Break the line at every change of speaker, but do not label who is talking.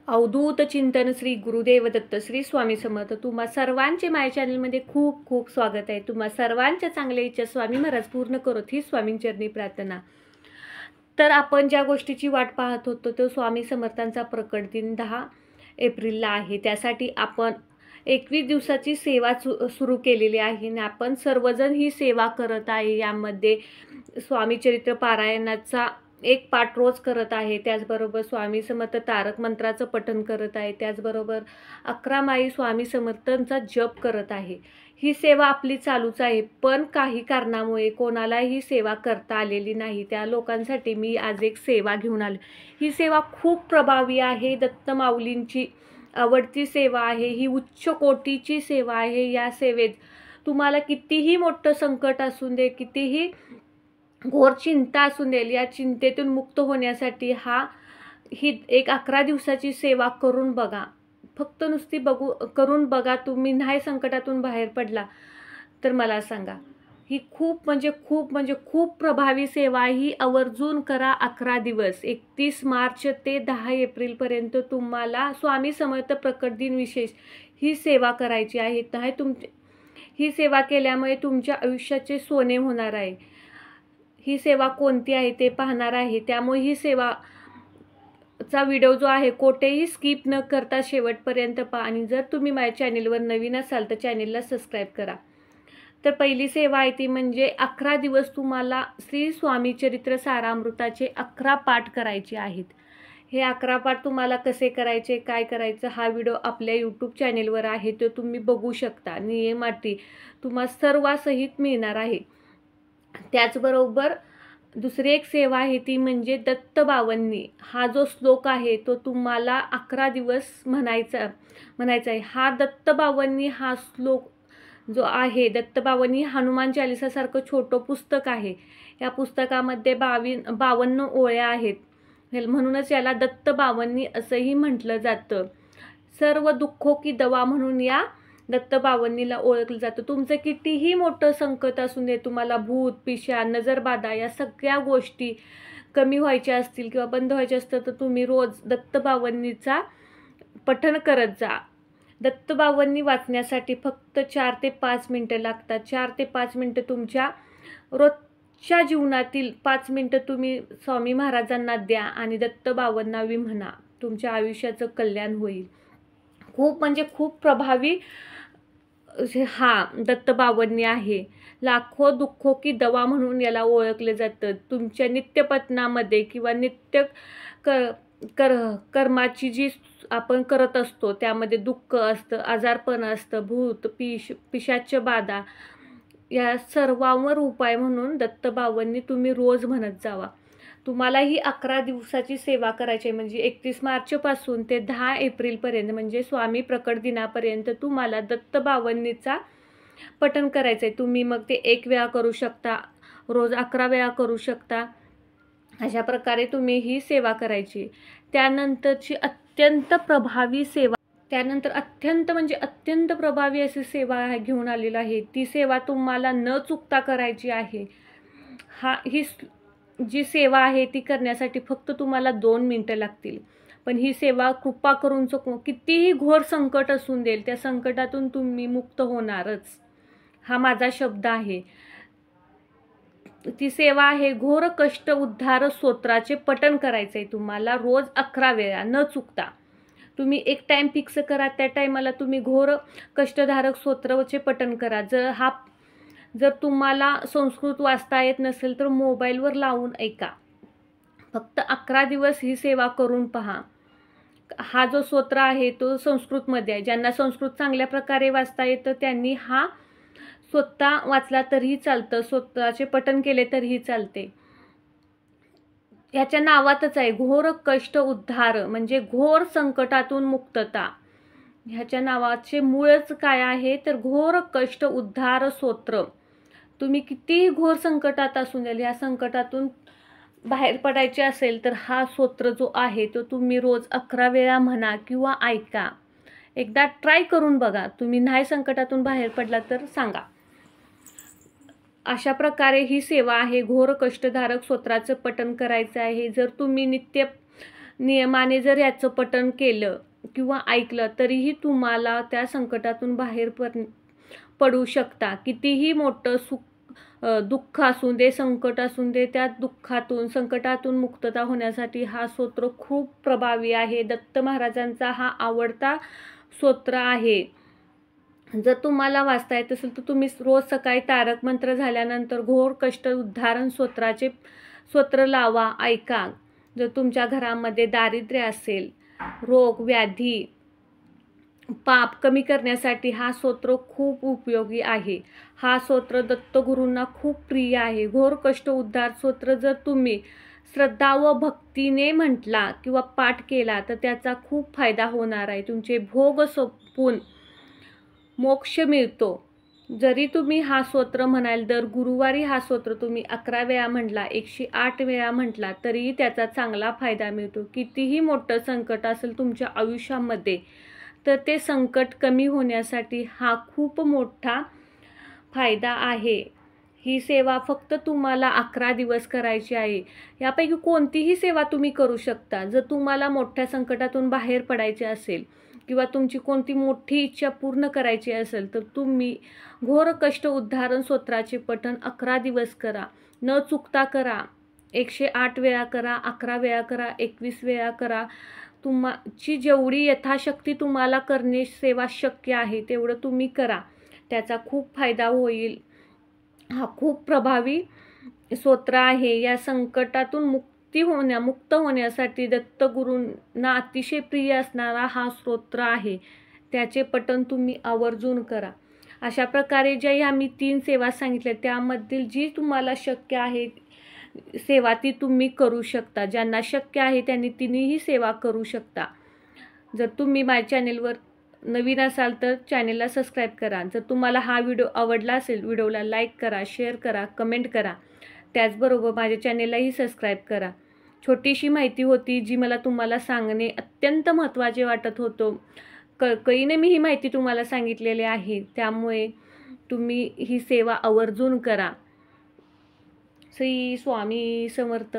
अवधूत चिंतन श्री गुरुदेव दत्त श्री स्वामी समर्थ। तुम्हा सर्वांचे माझ्या चॅनलमध्ये खूप खूप स्वागत आहे। तुम्हा सर्वांच्या चांगल्या इच्छा स्वामी महाराज पूर्ण करत ही स्वामींचरणी प्रार्थना। तर आपण ज्या गोष्टीची वाट पाहत होतो तो स्वामी समर्थांचा प्रकट दिन 10 एप्रिलला आहे। त्यासाठी आपण 21 दिवसाची सेवा सुरू केलेली आहे आणि आपण सर्वजण ही सेवा करत आहे। यामध्ये स्वामी चरित्र पारायणाचा एक पाठ रोज करत आहे, त्याचबरोबर स्वामी समर्थ तारक मंत्राचं पठण करत आहे, त्याचबरोबर 11 माळी स्वामी समर्थांचा जप करत आहे। ही सेवा आपली चालूच आहे, पण काही कारणामुळे कोणालाही ही सेवा करता आलेली नाही। त्या लोकांसाठी मी आज एक सेवा घेऊन आले। ही सेवा खूप प्रभावी आहे, दत्त माऊलींची आवडती सेवा आहे, ही उच्च कोटीची सेवा आहे। या सेवेत तुम्हाला कितीही मोठं संकट असून दे, कितीही घोर चिंता असून देईल, या चिंतेतून मुक्त होण्यासाठी ही एक 11 दिवसाची सेवा करून बघा। फक्त नुसती करून बघा, तुम्ही नाही संकटातून बाहेर पडला तर मला सांगा। ही खूप प्रभावी सेवा, ही आवर्जून करा। 11 दिवस 31 मार्च ते 10 एप्रिलपर्यंत तुम्हाला स्वामी समर्थ प्रकट दिन विशेष ही सेवा करायची आहे। ही सेवा केल्यामुळे तुमच्या आयुष्याचे सोने होणार आहे। ही सेवा कोणती आहे ते पाहणार आहे, त्यामुळे ही सेवाचा व्हिडिओ जो आहे कोठेही स्किप न करता शेवटपर्यंत पहा। आणि जर तुम्ही माझ्या चॅनेलवर नवीन असाल तर चॅनेलला सबस्क्राईब करा। तर पहिली सेवा आहे ती म्हणजे 11 दिवस तुम्हाला श्री स्वामी चरित्र सारामृताचे 11 पाठ करायचे आहेत। हे 11 पाठ तुम्हाला कसे करायचे, काय करायचं, हा व्हिडिओ आपल्या यूट्यूब चॅनेलवर आहे, तो तुम्ही बघू शकता। नियम अटी तुम्हाला सर्वासहित मिळणार आहे। त्याचबरोबर दुसरी एक सेवा आहे ती म्हणजे दत्तबावन्नी। हा जो श्लोक आहे तो तुम्हाला 11 दिवस म्हणायचा आहे। हा दत्तबावन्नी हा श्लोक जो आहे, दत्तबावन्नी हनुमान चालिसासारखं छोटं पुस्तक आहे। या पुस्तकामध्ये 52 ओळ्या आहेत, म्हणूनच याला दत्तबावन्नी असंही म्हटलं जातं। सर्व दुःखो की दवा म्हणून या दत्तबावन्नीला ओळखलं जातं। तुमचं कितीही मोठं संकट असून दे, तुम्हाला भूत पिशाच नजरबाधा या सगळ्या गोष्टी कमी व्हायच्या असतील किंवा बंद व्हायच्या असतील तर तुम्ही रोज दत्तबावन्नीचा पठण करत जा। दत्तबावन्नी वाचण्यासाठी फक्त 4 ते 5 मिनिटं लागतात। 4 ते 5 मिनिटं तुमच्या रोजच्या जीवनातील 5 मिनिटं तुम्ही स्वामी महाराजांना द्या आणि दत्तबावन्नावी म्हणा, तुमच्या आयुष्याचं कल्याण होईल। खूप प्रभावी दत्तबावन्नी आहे। लाखो दुःखो की दवा म्हणून याला ओळखले जातं। तुमच्या नित्यपतनामध्ये किंवा नित्य कर्माची जी आपण करत असतो त्यामध्ये दुःख असतं, आजारपण असतं, भूत पिशाच बाधा या सर्वांवर उपाय म्हणून दत्तबावन्नी तुम्ही रोज म्हणत जावा। तुम्हाला ही 11 दिवसाची सेवा करायची आहे, म्हणजे 31 मार्चपासून ते 10 एप्रिलपर्यंत म्हणजे स्वामी प्रकट दिनापर्यंत तुम्हाला दत्तबावन्नीचा पठण करायचं आहे। तुम्ही मग ते 1 वेळा करू शकता, रोज 11 वेळा करू शकता। अशा प्रकारे तुम्ही ही सेवा करायची। त्यानंतरची अत्यंत प्रभावी अशी सेवा घेऊन आलेली आहे। ती सेवा तुम्हाला न चुकता करायची आहे। ही जी सेवा आहे ती करण्यासाठी फक्त तुम्हाला 2 मिनिटं लागतील, पण ही सेवा कृपा करून कितीही घोर संकट असून देईल, त्या संकटातून तुम्ही मुक्त होणारच, हा माझा शब्द आहे। ती सेवा आहे घोर कष्ट उद्धार स्तोत्राचे पठण करायचे आहे तुम्हाला रोज 11 वेळा न चुकता। तुम्ही एक टाइम फिक्स करा, त्या टायमाला तुम्ही घोर कष्टधारक स्तोत्राचे पठण करा। जर तुम्हाला संस्कृत वाचता येत नसेल तर मोबाईलवर लावून ऐका। फक्त 11 दिवस ही सेवा करून पहा। हा जो स्तोत्र आहे तो संस्कृतमध्ये आहे। ज्यांना संस्कृत चांगल्या प्रकारे वाचता येतं त्यांनी हा स्वतः वाचला तरीही चालतं, स्तोत्राचे पठण केले तरीही चालते। ह्याच्या नावातच आहे घोर कष्ट उद्धार, म्हणजे घोर संकटातून मुक्तता। ह्याच्या नावाचे मूळच काय आहे तर घोर कष्ट उद्धार स्तोत्र। तुम्ही किती घोर संकटात असून द्याल, या संकटातून बाहेर पडायचे असेल तर हा स्तोत्र जो आहे तो तुम्ही रोज 11 वेळा म्हणा किंवा ऐका। एकदा ट्राय करून बघा, तुम्ही नाही संकटातून बाहेर पडला तर सांगा। अशा प्रकारे ही सेवा आहे, घोर कष्टधारक स्तोत्राचं पठण करायचं आहे। जर तुम्ही नियमाने जर याचं पठण केलं किंवा ऐकलं तरीही तुम्हाला त्या संकटातून बाहेर पडू शकता. कितीही मोठं दुःख असू दे, संकट असू दे, त्या दुःखातून संकटातून मुक्तता होण्यासाठी हा स्तोत्र खूप प्रभावी आहे. दत्त महाराजांचा हा आवडता स्तोत्र आहे. जर तुम्हाला वाचता येत असेल तर तुम्ही रोज सकाळी तारक मंत्र झाल्यानंतर घोर कष्ट उद्धारण स्तोत्र लावा, ऐका. जर तुमच्या घरामध्ये दारिद्र्य असेल, रोग व्याधी पाप कमी करण्यासाठी हा स्तोत्र खूप उपयोगी आहे. हा स्तोत्र दत्तगुरूंना खूप प्रिय आहे. घोर कष्ट उद्धार स्तोत्र जर तुम्ही श्रद्धा व भक्तीने म्हटला किंवा पाठ केला तर त्याचा खूप फायदा होणार आहे. तुमचे भोग संपून मोक्ष मिळतो. जरी तुम्ही हा स्तोत्र म्हणाल, दर गुरुवारी हा स्तोत्र तुम्ही 11 वेळा म्हटला, 108 वेळा म्हटला तरीही त्याचा चांगला फायदा मिळतो. कितीही मोठं संकट असेल तुमच्या आयुष्यामध्ये तर ते संकट कमी होण्यासाठी हा खूप मोठा फायदा आहे. ही सेवा फक्त तुम्हाला 11 दिवस करायची आहे. यापैकी कोणतीही सेवा तुम्ही करू शकता. जर तुम्हाला मोठ्या संकटातून बाहेर पडायचे असेल किंवा तुमची कोणती मोठी इच्छा पूर्ण करायची असेल तर तुम्ही घोर कष्ट उद्धारण स्तोत्राचे पठण 11 दिवस करा. न चुकता करा. 108 वेळा करा, 11 वेळा करा, 21 वेळा करा. तुमची जेवढी यथाशक्ती तुम्हाला करणे सेवा शक्य आहे तेवढं तुम्ही करा. त्याचा खूप फायदा होईल. हा खूप प्रभावी स्तोत्र आहे. या संकटातून मुक्त होण्यासाठी दत्तगुरूंना अतिशय प्रिय असणारा हा स्तोत्र आहे. त्याचे पठण तुम्ही आवर्जून करा. अशा प्रकारे ज्या आम्ही 3 सेवा सांगितल्या त्यामधील जी तुम्हाला शक्य आहे सेवा ती तुम्ही करू शकता. ज्यांना शक्य आहे त्यांनी तिन्हीही सेवा करू शकता. जर तुम्ही माझ्या चॅनेलवर नवीन असाल तर चॅनेलला सबस्क्राईब करा. जर तुम्हाला हा व्हिडिओ आवडला असेल व्हिडिओला लाईक करा, शेअर करा, कमेंट करा. त्याचबरोबर माझ्या चॅनेललाही सबस्क्राईब करा. छोटीशी माहिती होती जी मला तुम्हाला सांगणे अत्यंत महत्त्वाचे वाटत होतं. कळकळीने मी ही माहिती तुम्हाला सांगितलेली आहे. त्यामुळे तुम्ही ही सेवा आवर्जून करा. श्री स्वामी समर्थ.